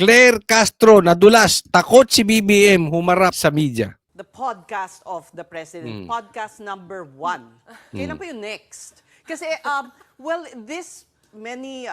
Claire Castro, nadulas, takot si BBM, humarap sa media. The podcast of the president, podcast number 1. Kailan pa yung next? Kasi, well, this many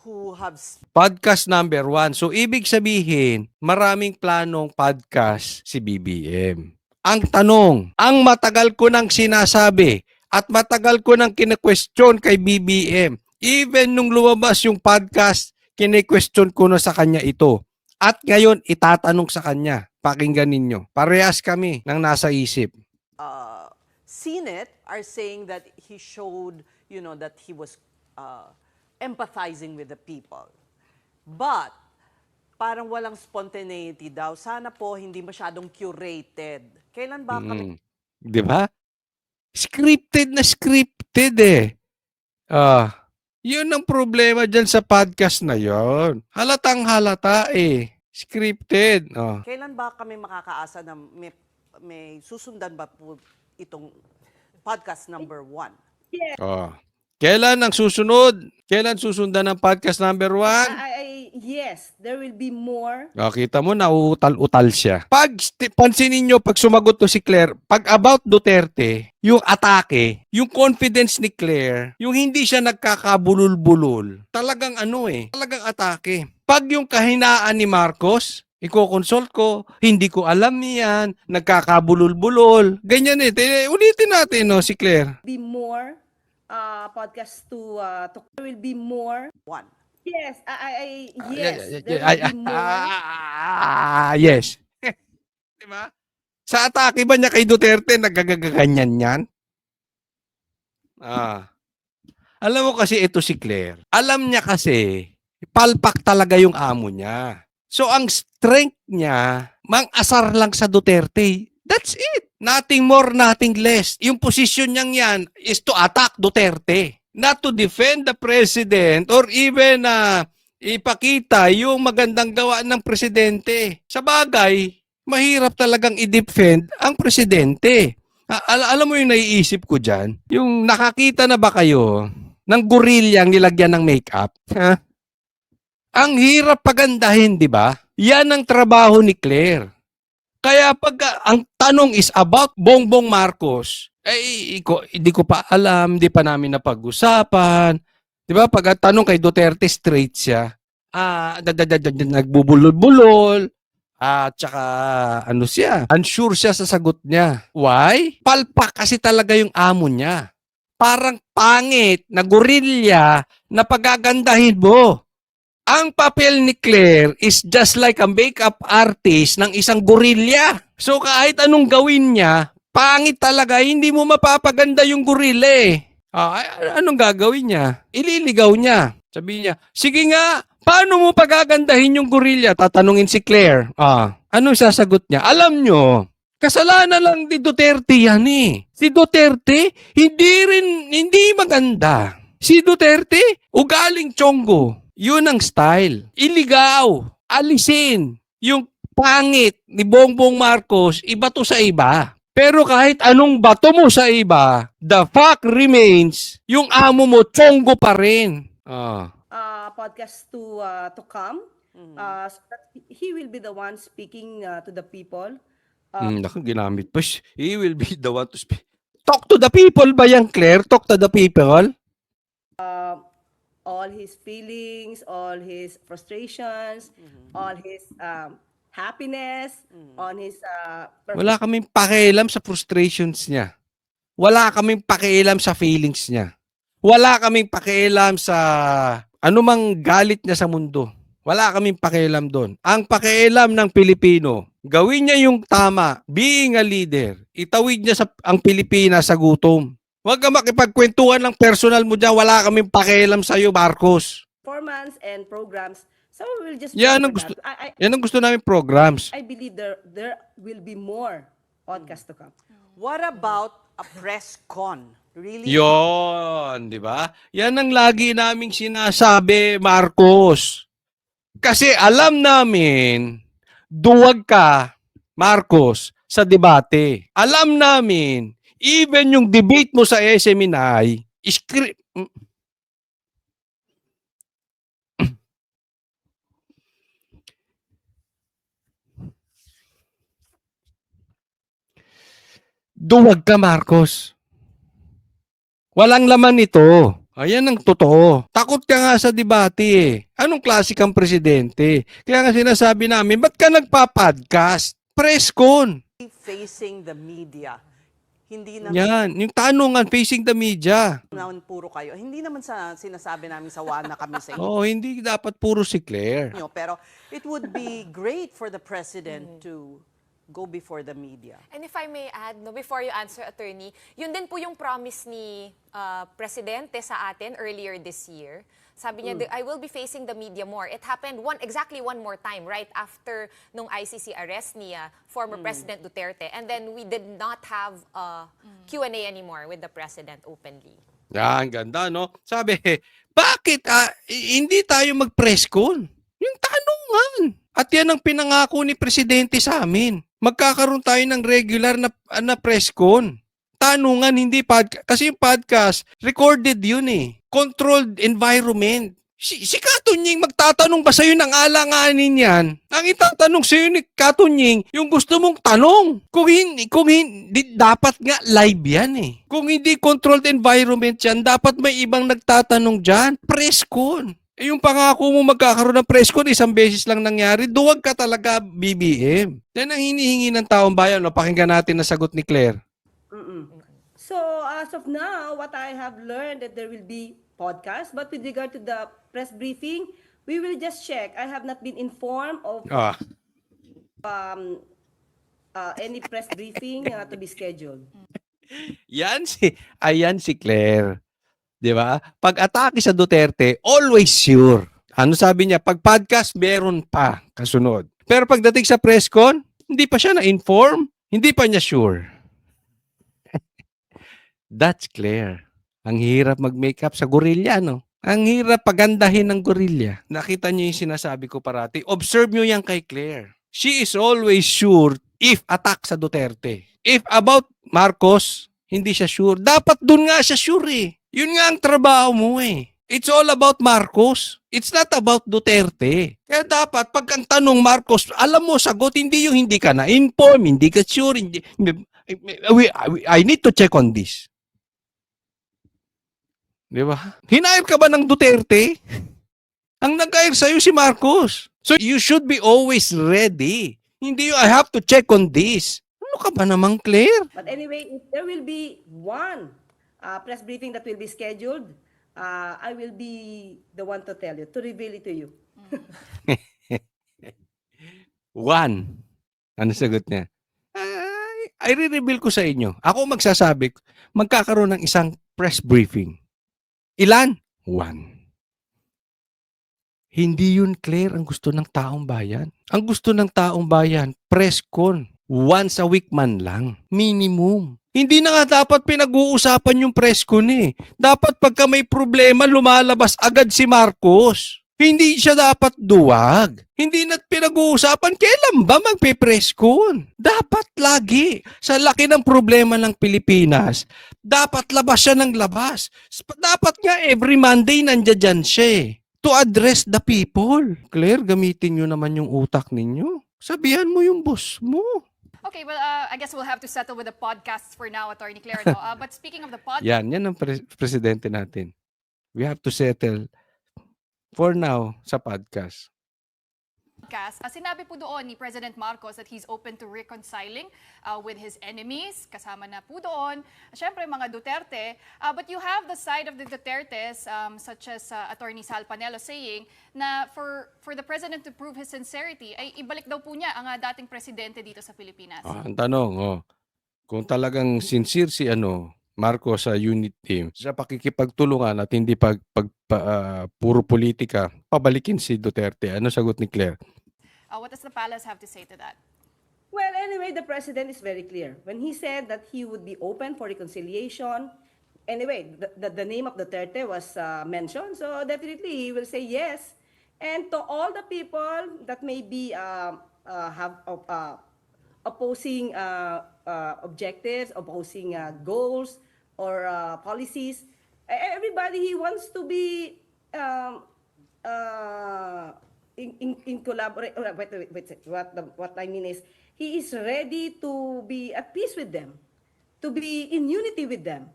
who have Podcast number 1. So, ibig sabihin, maraming planong podcast si BBM. Ang tanong, ang matagal ko nang sinasabi at matagal ko nang kine-question kay BBM, even nung lumabas yung podcast, kine-question ko na sa kanya ito. At ngayon, itatanong sa kanya. Pakinggan ninyo. Parehas kami ng nasa isip. seen it are saying that he showed, that he was empathizing with the people. But, parang walang spontaneity daw. Sana po hindi masyadong curated. Kailan ba kami Di ba? Scripted na scripted eh. Yun ang problema dyan sa podcast na yon. Halatang halata eh. Scripted. Kailan ba kami makakaasa na may susundan ba po itong podcast number 1? Kailan ang susunod? Kailan susundan ang podcast number 1? Yes, there will be more. Kita mo, nauutal-utal siya. Pansinin nyo, pag sumagot to si Claire, pag about Duterte, yung atake, yung confidence ni Claire, yung hindi siya nagkakabulol-bulol, talagang talagang atake. Pag yung kahinaan ni Marcos, iko-consult ko, hindi ko alam niyan, nagkakabulol-bulol, ganyan ulitin natin, si Claire. Be more podcast to there will be more. 1. Yes, yes, there will be more. Yes. Diba? Sa atake ba niya kay Duterte, nagagaganyan yan? Alam mo kasi ito si Claire. Alam niya kasi, palpak talaga yung amo niya. So ang strength niya, mang-asar lang sa Duterte. That's it. Nothing more, nothing less. Yung posisyon niyang yan is to attack Duterte. Not to defend the president or even ipakita yung magandang gawa ng presidente. Sa bagay, mahirap talagang i-defend ang presidente. Alam mo yung naiisip ko dyan? Yung nakakita na ba kayo ng gorilyang nilagyan ng makeup? Ang hirap pagandahin, di ba? Yan ang trabaho ni Claire. Kaya pag ang tanong is about Bongbong Marcos, hindi ko pa alam, hindi pa namin napag-usapan. Di ba? Pag tanong kay Duterte, straight siya. Nagbubulol-bulol. Tsaka siya? Unsure siya sa sagot niya. Why? Palpak kasi talaga yung amo niya. Parang pangit na gorilya na pagagandahin mo. Ang papel ni Claire is just like a makeup artist ng isang gorilya. So kahit anong gawin niya, pangit talaga, hindi mo mapapaganda yung gorilla eh. Anong gagawin niya? Ililigaw niya. Sabi niya, sige nga, paano mo pagagandahin yung gorilla? Tatanungin si Claire. Anong sasagot niya? Alam nyo, kasalanan lang ni Duterte yan eh. Si Duterte, hindi maganda. Si Duterte, ugaling tiyonggo. Yun ang style. Iligaw. Alisin. Yung pangit ni Bongbong Marcos, iba to sa iba. Pero kahit anong bato mo sa iba, the fact remains, yung amo mo, tiyonggo pa rin. Podcast to come. So that he will be the one speaking to the people. Naku, ginamit pa. He will be the one to speak. Talk to the people ba yan, Claire? Talk to the people? All his feelings, all his frustrations, all his happiness, on his Wala kaming pakialam sa frustrations niya. Wala kaming pakialam sa feelings niya. Wala kaming pakialam sa anumang galit niya sa mundo. Wala kaming pakialam doon. Ang pakialam ng Pilipino, gawin niya yung tama, being a leader, itawid niya ang Pilipinas sa gutom. Huwag ka makipagkwentuhan ng personal mo dyan. Wala kaming pakialam sa'yo, Marcos. performance and programs. So we will just Yan ang gusto, yan ang gusto namin programs. I believe there will be more podcasts to come. What about a press con? Really? Yon, di ba? Yan ang lagi naming sinasabi, Marcos. Kasi alam namin, duwag ka, Marcos, sa debate. Alam namin, even yung debate mo sa SMNI, Duwag ka, Marcos. Walang laman ito. Ayan ang totoo. Takot ka nga sa debate eh. Anong klase kang presidente? Kaya nga sinasabi namin, ba't ka nagpa-podcast? Press con. Facing the media. Hindi Yan. Yung tanungan facing the media. naman puro kayo. Hindi naman sa sinasabi namin sa na kami sa inyo. Oo, hindi dapat puro si Claire. Pero it would be great for the president to go before the media. And if I may add, no, before you answer, attorney, yun din po yung promise ni Presidente sa atin earlier this year. Sabi niya, I will be facing the media more. It happened exactly one more time, right after nung ICC arrest ni former President Duterte. And then we did not have Q&A anymore with the President openly. Yan, ganda, no? Sabi, bakit hindi tayo mag-press con? Yung tanungan. At yan ang pinangako ni Presidente sa amin. Magkakaroon tayo ng regular na press con. Tanungan, hindi podcast. Kasi yung podcast, recorded yun eh. Controlled environment. Si Katunying magtatanong ba sa'yo ng alanganin yan? Ang itatanong sa'yo ni Katunying, yung gusto mong tanong. Kung hindi, dapat nga live yan eh. Kung hindi controlled environment yan, dapat may ibang nagtatanong dyan. Press con. Yung pangako mo magkakaroon ng press con, isang beses lang nangyari, duwag ka talaga, BBM. Yan ang hinihingi ng taong bayan. No? Pakinggan natin na sagot ni Claire. So as of now, what I have learned that there will be podcast, but with regard to the press briefing, we will just check. I have not been informed of any press briefing to be scheduled. Ayan si Claire. 'Di ba? Pag atake sa Duterte, always sure. Ano sabi niya? Pag podcast, meron pa kasunod. Pero pagdating sa press con, hindi pa siya na-inform, hindi pa niya sure. That's Claire. Ang hirap mag-makeup sa gorilla, no? Ang hirap pagandahin ng gorilla. Nakita niyo yung sinasabi ko parati. Observe niyo yan kay Claire. She is always sure if attack sa Duterte. If about Marcos, hindi siya sure. Dapat dun nga siya sure eh. Yun nga ang trabaho mo eh. It's all about Marcos. It's not about Duterte. Kaya dapat pag ang tanong Marcos, alam mo sagot, hindi yung hindi ka na-inform, hindi ka sure, hindi, I need to check on this. Di ba? Hinayar ka ba ng Duterte? Ang nag-hire sa'yo si Marcos. So you should be always ready. Hindi yung I have to check on this. Ano ka ba namang, Claire? But anyway, if there will be one press briefing that will be scheduled, I will be the one to tell you, to reveal it to you. One. Ano sagot niya? I re-reveal ko sa inyo. Ako magsasabi, magkakaroon ng isang press briefing. Ilan? One. Hindi yun, Claire, ang gusto ng taong bayan. Ang gusto ng taong bayan, press con. Once a week man lang. Minimum. Hindi na nga dapat pinag-uusapan yung press con eh. Dapat pagka may problema, lumalabas agad si Marcos. Hindi siya dapat duwag. Hindi na pinag-uusapan, kailan ba magpe-press con? Dapat lagi. Sa laki ng problema ng Pilipinas, dapat labas siya ng labas. Dapat nga every Monday nandiyan siya eh. To address the people. Claire, gamitin nyo naman yung utak ninyo. Sabihan mo yung boss mo. Okay, well, I guess we'll have to settle with the podcasts for now, Attorney Claire. No? But speaking of the podcast, Yan ang presidente natin. We have to settle for now sa podcast. sinabi po doon ni President Marcos that he's open to reconciling with his enemies. Kasama na po doon, syempre, mga Duterte. But you have the side of the Dutertes, such as Attorney Sal Panelo saying na for the President to prove his sincerity, ay ibalik daw po niya ang dating presidente dito sa Pilipinas. Ang tanong, kung talagang sincere si Marcos sa unit team, sa pakikipagtulungan at hindi puro politika, pabalikin si Duterte. Ano sagot ni Claire? What does the palace have to say to that? Well, anyway, the president is very clear. When he said that he would be open for reconciliation, anyway, the name of Duterte was mentioned, so definitely he will say yes. And to all the people that may be have opposing objectives, opposing goals or policies, everybody he wants to be in collaborate. Wait. What I mean is, he is ready to be at peace with them. to be in unity with them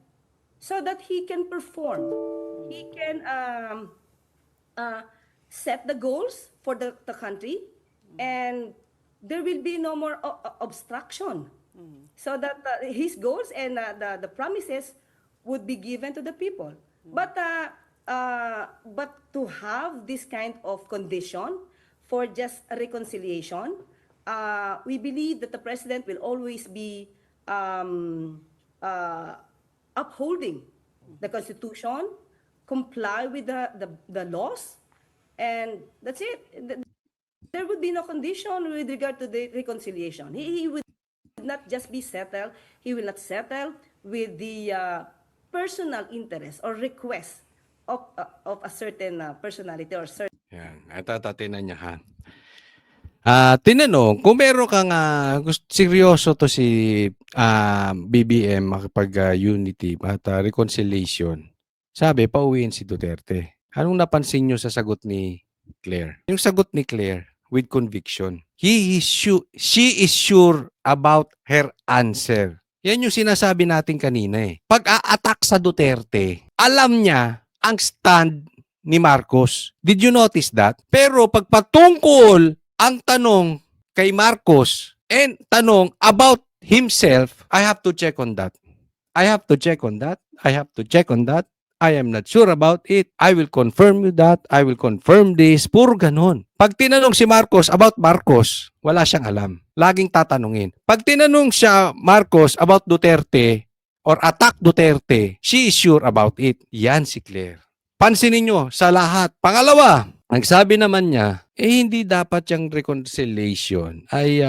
so that he can perform. He can set the goals for the country, and there will be no more obstruction. So that his goals and the promises would be given to the people. But to have this kind of condition for just a reconciliation, we believe that the president will always be upholding the Constitution, comply with the laws, and that's it. There would be no condition with regard to the reconciliation. He would not just be settled, he will not settle with the personal interest or request of a certain personality or certain. Yan. At tatinan niya ha. Tinanong, kung meron kang seryoso to si BBM makipag-unity at reconciliation, sabi, pauwiin si Duterte. Anong napansin nyo sa sagot ni Claire? Yung sagot ni Claire, with conviction. She is sure about her answer. Yan yung sinasabi natin kanina eh. Pag-a-attack sa Duterte, alam niya ang stand ni Marcos. Did you notice that? Pero pagpatungkol ang tanong kay Marcos and tanong about himself, I have to check on that. I have to check on that. I have to check on that. I am not sure about it. I will confirm you that. I will confirm this. Puro ganon. Pag tinanong si Marcos about Marcos, wala siyang alam. Laging tatanungin. Pag tinanong siya Marcos about Duterte or attack Duterte, she is sure about it. Yan si Claire. Pansinin nyo sa lahat. Pangalawa, nagsabi naman niya, hindi dapat yung reconciliation ay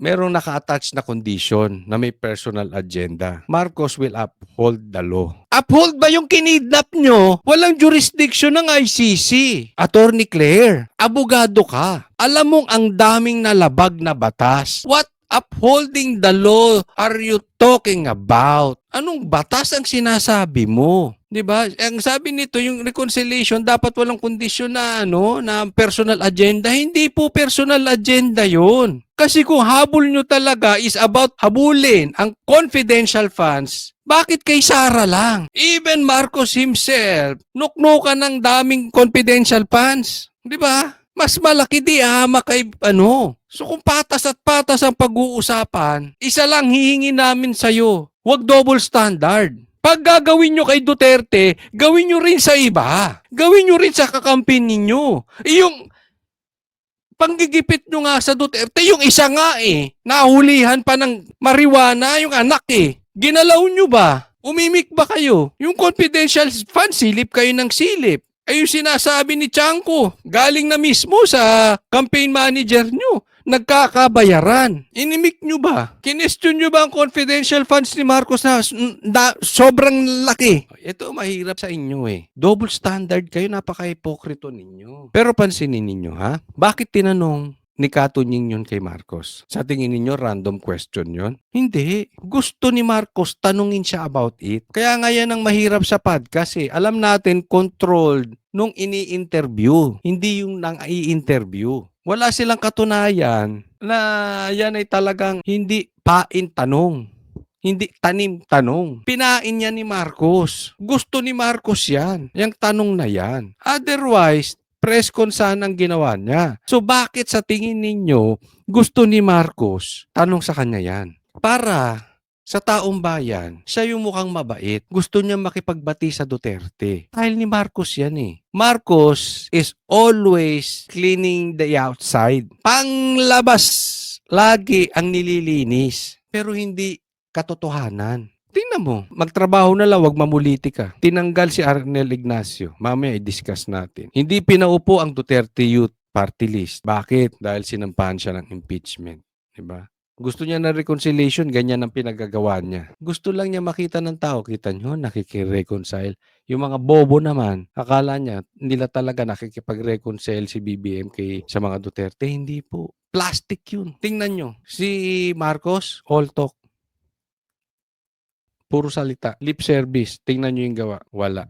merong naka-attach na condition na may personal agenda. Marcos will uphold the law. Uphold ba yung kinidnap nyo? Walang jurisdiction ng ICC. Attorney Claire, abogado ka. Alam mong ang daming nalabag na batas. What upholding the law are you talking about? Anong batas ang sinasabi mo? 'Di ba? Ang sabi nito yung reconciliation dapat walang kondisyon na na personal agenda. Hindi po personal agenda 'yon. Kasi kung habol nyo talaga is about habulin ang confidential funds, bakit kay Sara lang? Even Marcos himself, nuknukan ng daming confidential funds. 'Di ba? Mas malaki di kay So kung patas at patas ang pag-uusapan, isa lang hihingi namin sa'yo. Huwag double standard. Pag gagawin nyo kay Duterte, gawin nyo rin sa iba. Gawin nyo rin sa kakampi ninyo. Yung panggigipit nyo nga sa Duterte, yung isa nga nahulihan pa ng marijuana, yung anak Ginalaw nyo ba? Umimik ba kayo? Yung confidential fund, silip kayo ng silip. Ay yung sinasabi ni Chanko, galing na mismo sa campaign manager nyo. Nagkakabayaran. Inimik nyo ba? Kinestyon nyo ba ang confidential funds ni Marcos na sobrang laki? Ito mahirap sa inyo Double standard kayo, napaka-hipokrito ninyo. Pero pansinin ninyo bakit tinanong ni Katunying yun kay Marcos? Sa tingin ninyo, random question yun? Hindi. Gusto ni Marcos, tanungin siya about it. Kaya nga yan ang mahirap sa podcast Alam natin, controlled nung ini-interview. Hindi yung nang i-interview. Wala silang katunayan na yan ay talagang hindi pain tanong. Hindi tanim tanong. Pinain niya ni Marcos. Gusto ni Marcos yan. Yung tanong na yan. Otherwise, press con sana ang ginawa niya. So bakit sa tingin ninyo gusto ni Marcos tanong sa kanya yan? Para sa taong bayan, siya yung mukhang mabait. Gusto niya makipagbati sa Duterte. Dahil ni Marcos yan Marcos is always cleaning the outside. Panglabas lagi ang nililinis. Pero hindi katotohanan. Tingnan mo, magtrabaho na lang, wag mamuliti ka. Tinanggal si Arnel Ignacio. Mamaya i-discuss natin. Hindi pinaupo ang Duterte Youth Party List. Bakit? Dahil sinampahan siya ng impeachment. Diba? Gusto niya ng reconciliation, ganyan ang pinagagawa niya. Gusto lang niya makita ng tao. Kita niyo, nakikire-reconcile. Yung mga bobo naman, akala niya, nila talaga nakikipag-reconcile si BBM sa mga Duterte. Hindi po. Plastic yun. Tingnan nyo, si Marcos, all talk. Puro salita. Lip service. Tingnan nyo yung gawa. Wala.